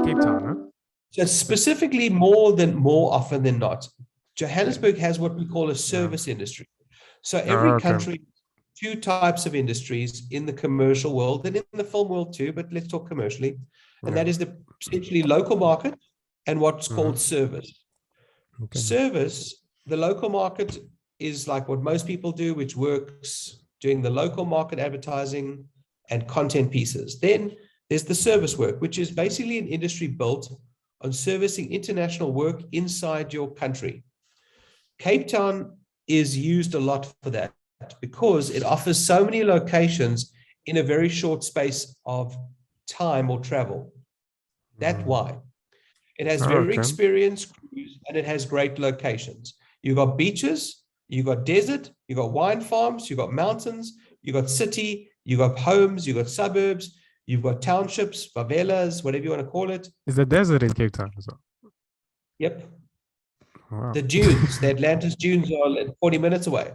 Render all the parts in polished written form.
Cape Town, huh? So specifically, more often than not, Johannesburg has what we call a service industry. So every country, two types of industries in the commercial world and in the film world too, but let's talk commercially. And that is the essentially local market and what's called service. Service, the local market is like what most people do, which works doing the local market advertising and content pieces. Then there's the service work, which is basically an industry built on servicing international work inside your country. Cape Town is used a lot for that because it offers so many locations in a very short space of time or travel. That's why. It has very experienced crews and it has great locations. You got beaches, you got desert, you got wine farms, you got mountains, you got city, you got homes, you got suburbs, you've got townships, favelas, whatever you want to call it. Is the desert in Cape Town as well? Yep. Wow. The dunes, the Atlantis dunes are 40 minutes away.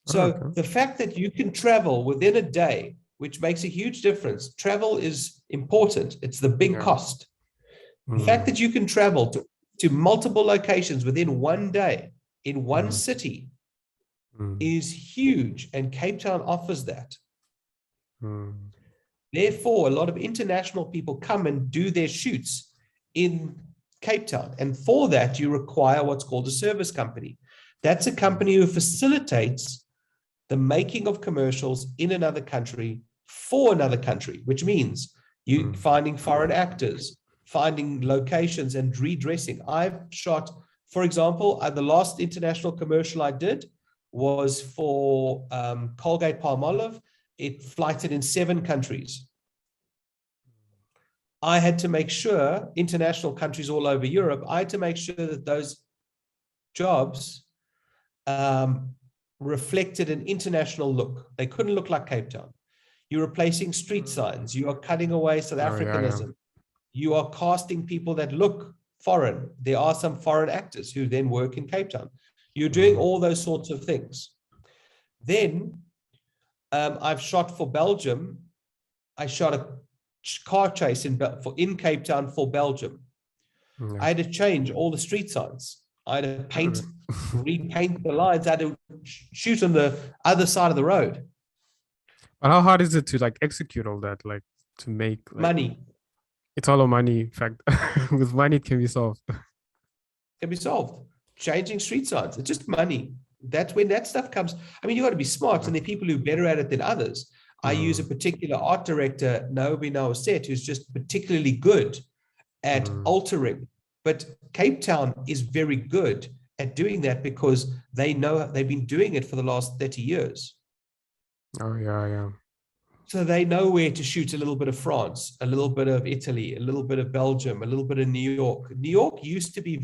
So the fact that you can travel within a day, which makes a huge difference. Travel is important. It's the big cost. The fact that you can travel to multiple locations within one day in one city is huge, and Cape Town offers that. Therefore, a lot of international people come and do their shoots in Cape Town. And for that, you require what's called a service company. That's a company who facilitates the making of commercials in another country for another country, which means you finding foreign actors, finding locations and redressing. I've shot, for example, the last international commercial I did was for Colgate Palmolive. It flighted in 7 countries. I had to make sure, international countries all over Europe, I had to make sure that those jobs reflected an international look. They couldn't look like Cape Town. You're replacing street signs. You are cutting away South Africanism. You are casting people that look foreign. There are some foreign actors who then work in Cape Town. You're doing all those sorts of things. Then I've shot for Belgium. I shot a car chase in Cape Town for Belgium. I had to change all the street signs. I had to repaint the lines. I had to shoot on the other side of the road. But how hard is it to like execute all that, like to make money? It's all a money. In fact, with money it can be solved. Can be solved. Changing street signs. It's just money. That's when that stuff comes. I mean, you got to be smart, and there are people who are better at it than others. I use a particular art director, Naomi Nawaset, who's just particularly good at altering. But Cape Town is very good at doing that because they know they've been doing it for the last 30 years. Oh, yeah. So they know where to shoot a little bit of France, a little bit of Italy, a little bit of Belgium, a little bit of New York. New York used to be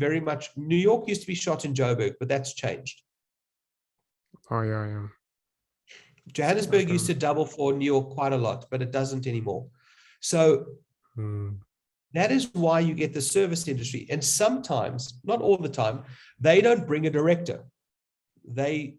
shot in Joburg, but that's changed. Oh, yeah. Johannesburg used to double for New York quite a lot, but it doesn't anymore. So that is why you get the service industry. And sometimes, not all the time, they don't bring a director. They